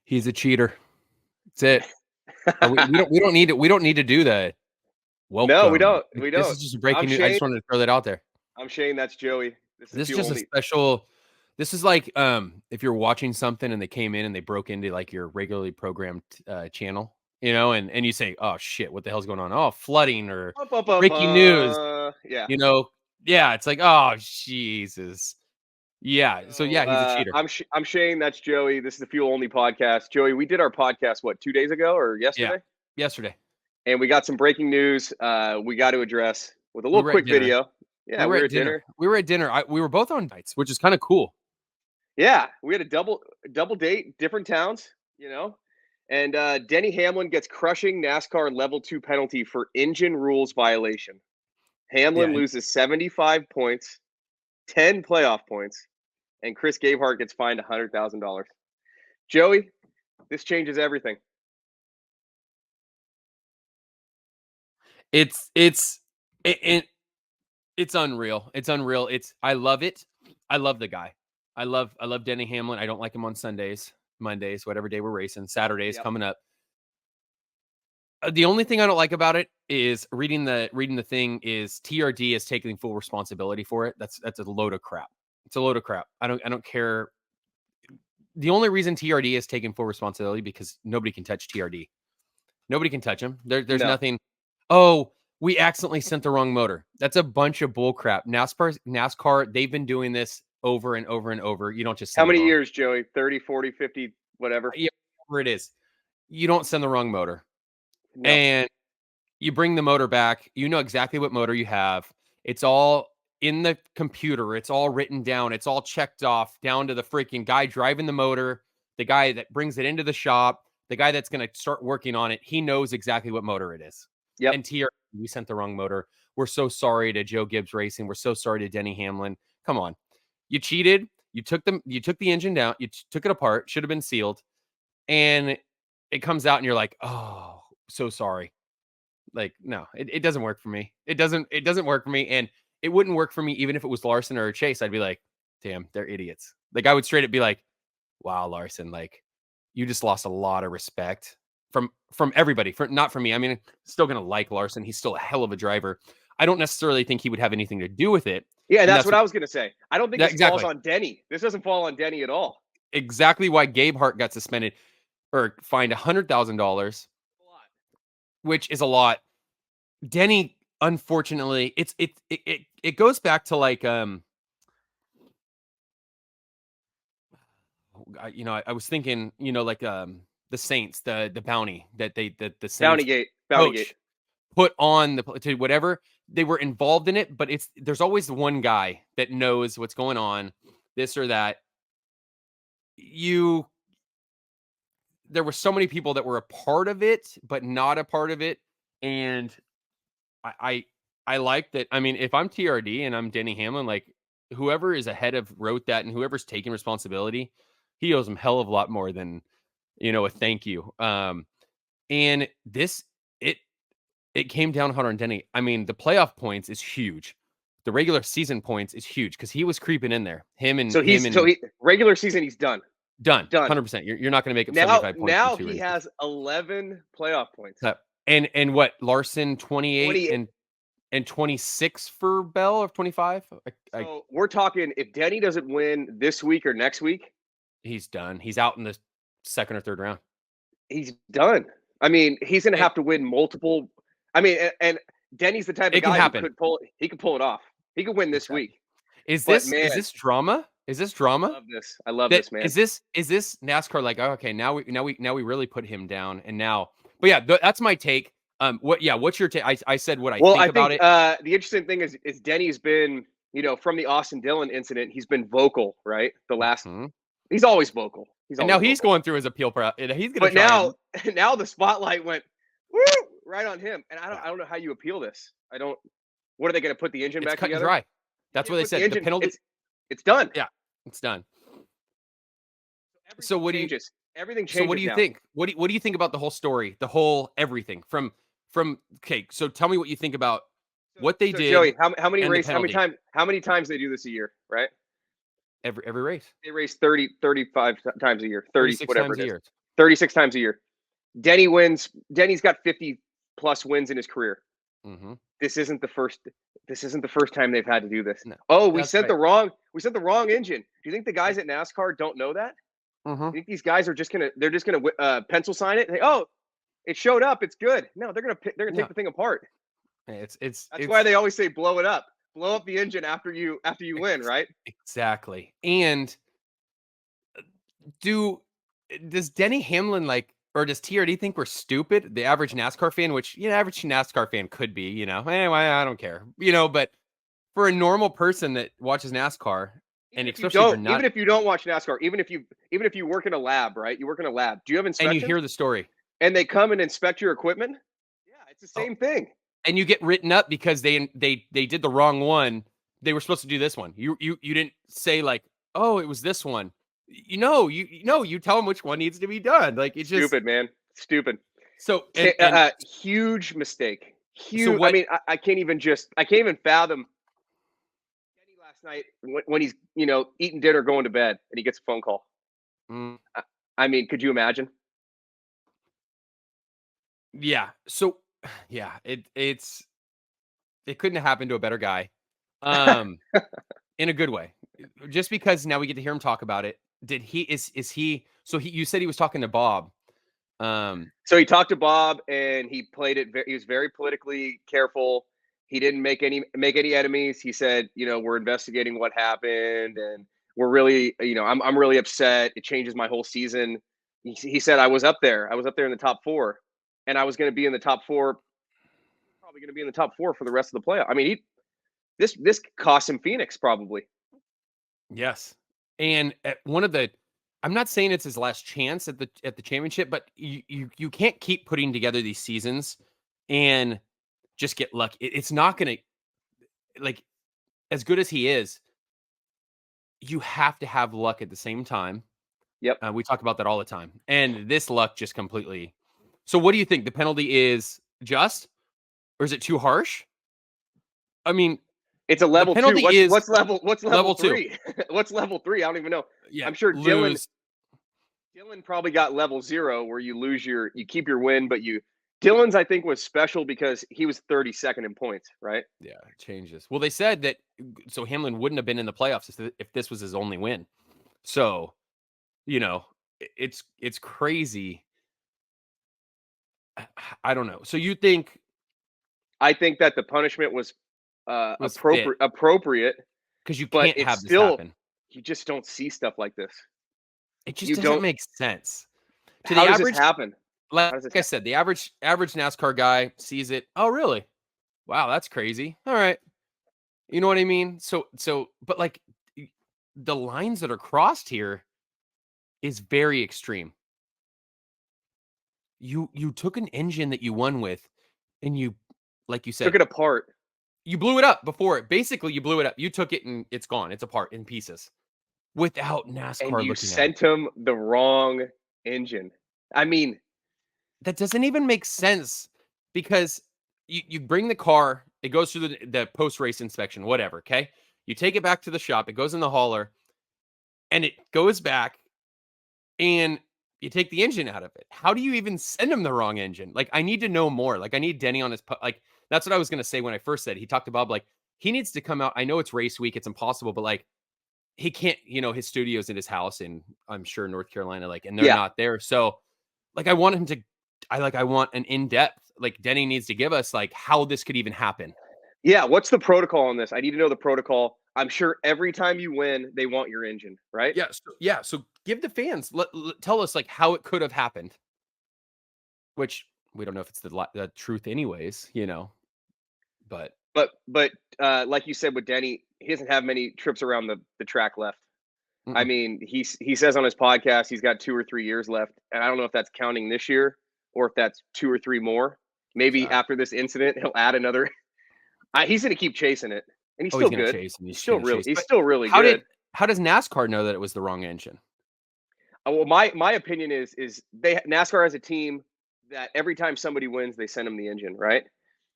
He's a cheater. That's it. We don't need to do that. Welcome. No, we don't. We don't. This is just breaking news. I just wanted to throw that out there. I'm Shane. That's Joey. This is just a special. This is like if you're watching something and they came in and they broke into like your regularly programmed channel, and you say, "Oh shit, what the hell's going on? Oh, flooding or breaking news." Yeah. Yeah, it's like, "Oh, Jesus." Yeah. So yeah, he's a cheater. I'm Shane. That's Joey. This is the Fuel Only podcast. Joey, we did our podcast 2 days ago or yesterday? Yeah, yesterday. And we got some breaking news. We got to address with a little quick video. Yeah, we were at dinner. We were at dinner. We were both on nights, which is kind of cool. Yeah, we had a double date, different towns, And Denny Hamlin gets crushing NASCAR level 2 penalty for engine rules violation. Hamlin loses 75 points, 10 playoff points, and Chris Gabehart gets fined $100,000. Joey, this changes everything. It's unreal. It's unreal. I love it. I love the guy. I love Denny Hamlin. I don't like him on Sundays, Mondays, whatever day we're racing. Saturdays coming up. The only thing I don't like about it is reading the thing is TRD is taking full responsibility for it. That's a load of crap. It's a load of crap. I don't care. The only reason TRD is taking full responsibility because nobody can touch TRD. Nobody can touch him. There's nothing. Oh, we accidentally sent the wrong motor. That's a bunch of bull crap. NASCAR, they've been doing this over and over and over. You don't just how many years, Joey? 30, 40, 50, whatever. Yeah, whatever it is. You don't send the wrong motor. No. And you bring the motor back. You know exactly what motor you have. It's all in the computer. It's all written down. It's all checked off down to the freaking guy driving the motor, the guy that brings it into the shop, the guy that's going to start working on it. He knows exactly what motor it is. Yep. And TRD, we sent the wrong motor. We're so sorry to Joe Gibbs Racing. We're so sorry to Denny Hamlin. Come on. You cheated. You took the engine down. You took it apart. Should have been sealed. And it comes out and you're like, oh, so sorry. Like, no, it doesn't work for me. It doesn't work for me. And it wouldn't work for me even if it was Larson or Chase. I'd be like, damn, they're idiots. Like, I would straight up be like, wow, Larson, like, you just lost a lot of respect from everybody. Not from me. I mean, still going to like Larson. He's still a hell of a driver. I don't necessarily think he would have anything to do with it. Yeah, that's what I was going to say. I don't think this falls on Denny. This doesn't fall on Denny at all. Exactly why Gabehart got suspended or fined $100,000, which is a lot. Denny, unfortunately, it goes back to like I was thinking, like the Saints, the bounty that the Saints Bountygate put on to whatever they were involved in it, but there's always one guy that knows what's going on, this or that. There were so many people that were a part of it, but not a part of it, and I like that. I mean, if I'm TRD and I'm Denny Hamlin, like whoever is ahead of wrote that and whoever's taking responsibility, he owes them hell of a lot more than a thank you. And this it came down hard on Denny. I mean, the playoff points is huge. The regular season points is huge because he was creeping in there. Regular season he's done. 100%. You're not going to make it 75 points. Now he has 11 playoff points. And what, Larson 28 and 26 for Bell or 25? So we're talking if Denny doesn't win this week or next week, he's done. He's out in the second or third round. He's done. I mean, he's going to have to win multiple. I mean, and Denny's the type of guy who could pull it off. He could win this week. Is this drama? Is this drama? I love this, man. Is this NASCAR like, oh, okay, now we really put him down, and now, but yeah, that's my take. What's your take? I said what I think about it. The interesting thing is Denny's been, from the Austin Dillon incident, he's been vocal, right? He's always vocal. He's going through his appeal. But now the spotlight went right on him, and I don't know how you appeal this. What are they going to put the engine back together? Dry. That's what they said. The penalty. It's done. Yeah, it's done. So everything changes. So what do you think? What do you think about the whole story, the whole everything from? Okay, so tell me what you think about what they did. Joey, how many races? How many times they do this a year? Right. Every race. They race 35 times a year. 30 whatever times a year. 36 times a year. Denny wins. Denny's got 50 plus wins in his career. Mm-hmm. This isn't the first time they've had to do this. No, Oh, we that's sent right. the wrong engine. Do you think the guys at NASCAR don't know that? Mm-hmm. You think these guys are just gonna pencil sign it? And say, oh, it showed up. It's good. No, they're gonna No, take the thing apart. it's That's why they always say blow it up. Blow up the engine after you win, right? exactly. And does Denny Hamlin or does TRD think we're stupid? The average NASCAR fan, which average NASCAR fan could be, anyway, I don't care, but for a normal person that watches NASCAR, and especially if you're not, even if you don't watch NASCAR, even if you work in a lab, right? You work in a lab. Do you have and you inspections? hear the story, And they come and inspect your equipment? Yeah, it's the oh, same thing. and you get written up because they did the wrong one. They were supposed to do this one. You didn't say like, oh, it was this one. You tell them which one needs to be done. Like it's just Stupid, man. Stupid. so and Huge mistake. so Huge. I what? mean, I can't even fathom Denny last night when he's eating dinner, going to bed, and he gets a phone call. Mm, I mean, could you imagine? yeah. So yeah, it couldn't have happened to a better guy. In a good way. Just because now we get to hear him talk about it. Did he is he so you said he was talking to Bob. So he talked to Bob, and he played it. He was very politically careful. He didn't make any enemies. He said, we're investigating what happened, and we're really, I'm really upset. It changes my whole season. He said I was up there. I was up there in the top 4, and I was going to be in the top 4. Probably going to be in the top 4 for the rest of the playoff. I mean, this cost him Phoenix probably. Yes. And at one of the I'm not saying it's his last chance at the championship, but you can't keep putting together these seasons and just get lucky. It's not going to like as good as he is, you have to have luck at the same time. Yep. We talk about that all the time. And this luck just completely. So what do you think? The penalty is just or is it too harsh? I mean, it's a level 2. What's level 3? What's level 3? I don't even know. Yeah, I'm sure lose. Dylan probably got level 0 where you keep your win, but Dylan's I think was special because he was 32nd in points, right? Yeah, it changes. Well, they said that so Hamlin wouldn't have been in the playoffs if this was his only win. So, it's crazy. I don't know. So you think I think that the punishment was appropriate because you but can't have this still happen. you just don't see stuff like this. It just You doesn't don't. make sense. To How the does average, this happen? like I said, the average NASCAR guy sees it. Oh, really? Wow, that's crazy. All right. You know what I mean? So, but like the lines that are crossed here is very extreme. You took an engine that you won with, and you, like you said, Took it apart. You blew it up before it. Basically, you blew it up. You took it and it's gone. It's apart in pieces without NASCAR and you looking at it. sent him the wrong engine. I mean, that doesn't even make sense because you bring the car, it goes through the post-race inspection, whatever, okay? You take it back to the shop, it goes in the hauler, and it goes back, and you take the engine out of it. How do you even send him the wrong engine? Like, I need to know more. Like, I need Denny on his, like, that's what I was going to say when I first said, he talked to Bob, like, he needs to come out. I know it's race week, it's impossible, but like, he can't, his studio's in his house in, I'm sure, North Carolina, like, and they're not there. So, like, I want him to, I want an in-depth, like, Denny needs to give us, like, how this could even happen. Yeah, what's the protocol on this? I need to know the protocol. I'm sure every time you win, they want your engine, right? Yeah. So give the fans, tell us, like, how it could have happened. Which we don't know if it's the truth, anyways, But like you said with Denny, he doesn't have many trips around the track left. Mm-mm. I mean, he says on his podcast he's got 2 or 3 years left, and I don't know if that's counting this year or if that's 2 or 3 more. Maybe after this incident, he'll add another. He's going to keep chasing it, and he's still good. Chase him. He's still really good. How does NASCAR know that it was the wrong engine? Well, my opinion is NASCAR has a team that every time somebody wins, they send them the engine, right?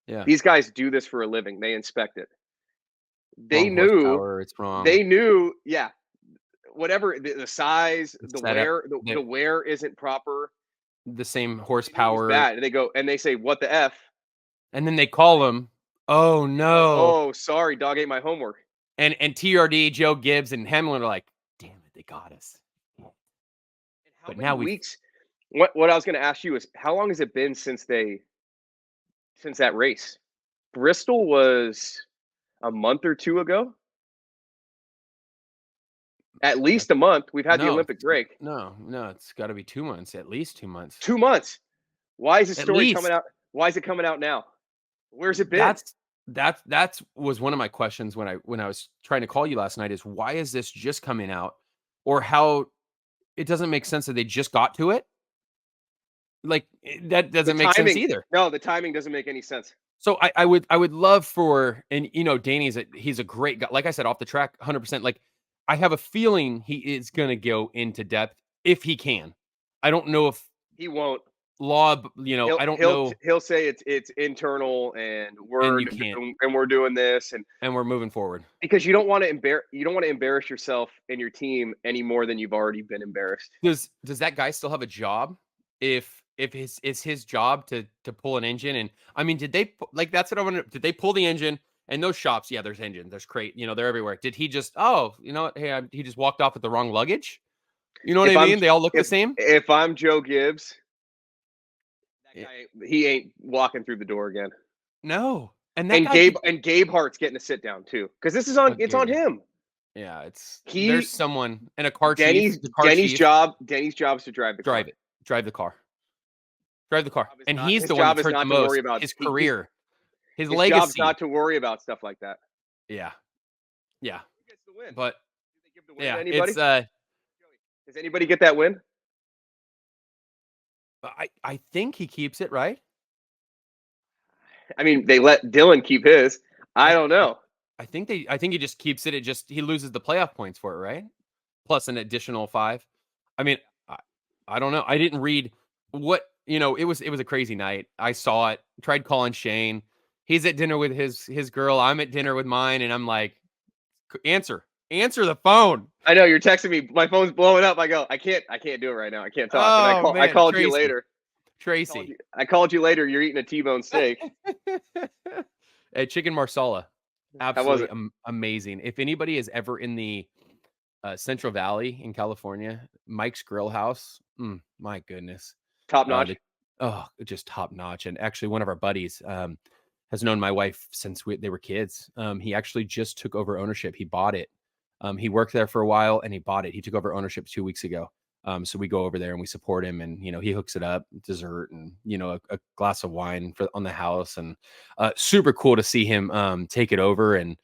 Yeah. These guys do this for a living. They inspect it. They knew it's wrong. They knew, yeah. whatever the size, the setup, wear, the wear isn't proper. the same It was horsepower, bad. And they say, "What the f?" and then they call him. Oh They go, no! "Oh, sorry, dog ate my homework." And TRD, Joe Gibbs, and Hamiln are like, damn it, they got us. And how But many now we weeks? What I was going to ask you is, how long has it been since that race? Bristol was a month or two ago. At least a month. We've had the no, Olympic break. no, it's got to be 2 months, at least 2 months, 2 months. Why is the at story coming least. out? Why is it coming out now? Where's it been? That's was one of my questions when I was trying to call you last night. Is why is this just coming out, or how it doesn't make sense that they just got to it. Like that The doesn't make sense timing. either. No, the timing doesn't make any sense. So I would love for, and Danny's he's a great guy. Like I said, off the track, 100%. Like I have a feeling he is going to go into depth if he can. I don't know if He won't. law, He'll I don't he'll know, he'll say it's internal and and you can't, we're doing this, and and we're moving forward. because you don't want to embarrass yourself and your team any more than you've already been embarrassed. Does that guy still have a job? If it's his job to pull an engine, and I mean, did they like that's what I want to? Did they pull the engine? And those shops, yeah, there's engines, there's crate, they're everywhere. Did he just, oh, hey, he just walked off with the wrong luggage? You know what If I I'm mean? They all look the if same. if I'm Joe Gibbs, that Eh, guy, he ain't walking through the door again. No, and that And guy could. Gabe Hart's getting a sit down too, because Oh, it's on dude, him. yeah, there's He someone and a car chief. Denny's The car Denny's chief, job Denny's job is to drive the car. drive it, drive the car, drive the car, and he's His the one job that's is hurt the not to worry most. about His career, his his job's legacy. not to worry about stuff like that. Yeah, yeah, Who gets the win? but Did they give the win yeah, to anybody? it's Does anybody get that win? I think he keeps it, right. I mean, they let Dylan keep his. I I don't I know. I think he just keeps it. He loses the playoff points for it, right? Plus an additional 5. I mean, I don't know. I didn't read what, it was a crazy night. I saw it. Tried calling Shane. He's at dinner with his girl. I'm at dinner with mine, and I'm like, answer the phone. I know you're texting me. My phone's blowing up. I go, I can't do it right now. I can't talk. And Oh I man, called you later. Tracy. I called you later. You're eating a T-bone steak. Hey, chicken marsala, How was absolutely it? amazing. If anybody is ever in the Central Valley in California, Mike's Grill House, my goodness, Top notch. just top notch. And actually, one of our buddies has known my wife since they were kids. He actually just took over ownership. He bought it. He worked there for a while, and he bought it. He took over ownership 2 weeks ago. So we go over there and we support him, and he hooks it up, dessert, and a glass of wine on the house, and super cool to see him take it over, and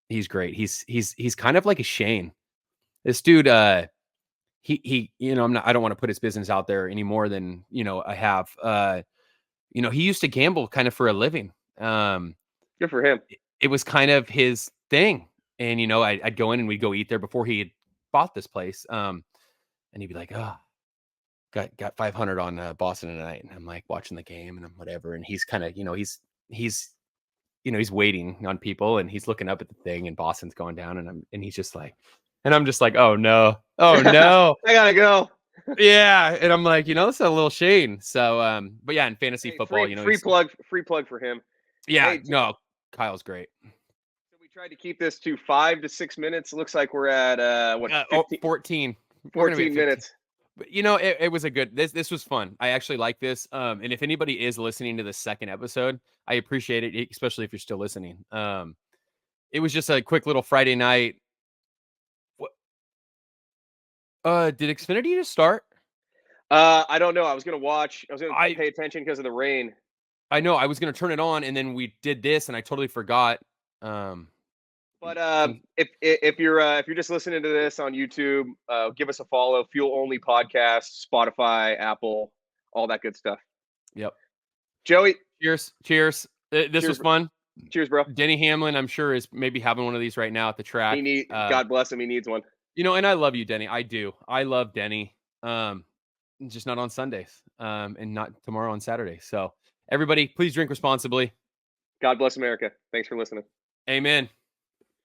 he's great. He's kind of like a Shane. This dude, he I don't want to put his business out there any more than I have. He used to gamble kind of for a living. Good for him. It was kind of his thing, and I'd go in and we'd go eat there before he had bought this place. And he'd be like, "Oh, got 500 on Boston tonight," and I'm like watching the game and I'm whatever, and he's kind of he's waiting on people, and he's looking up at the thing, and Boston's going down, and he's just like, and I'm just like, oh no, I gotta go. yeah, and I'm like, it's a little Shane. So, but yeah, in fantasy football, free plug for him. Yeah, Hey, no, Kyle's great. So we tried to keep this to 5 to 6 minutes. Looks like we're at 14. 14 minutes. But it was a good. This was fun. I actually like this. And if anybody is listening to the second episode, I appreciate it, especially if you're still listening. It was just a quick little Friday night. What? Did Xfinity just start? I don't know. I was gonna pay attention because of the rain. I know. I was gonna turn it on, and then we did this, and I totally forgot. But if you're just listening to this on YouTube, give us a follow. Fuel Only Podcast, Spotify, Apple, all that good stuff. Yep. Joey, cheers. This was fun. Cheers, bro. Denny Hamlin, I'm sure, is maybe having one of these right now at the track. God bless him. He needs one. And I love you, Denny. I do. I love Denny. Just not on Sundays. And not tomorrow on Saturday. So everybody, please drink responsibly. God bless America. Thanks for listening. Amen.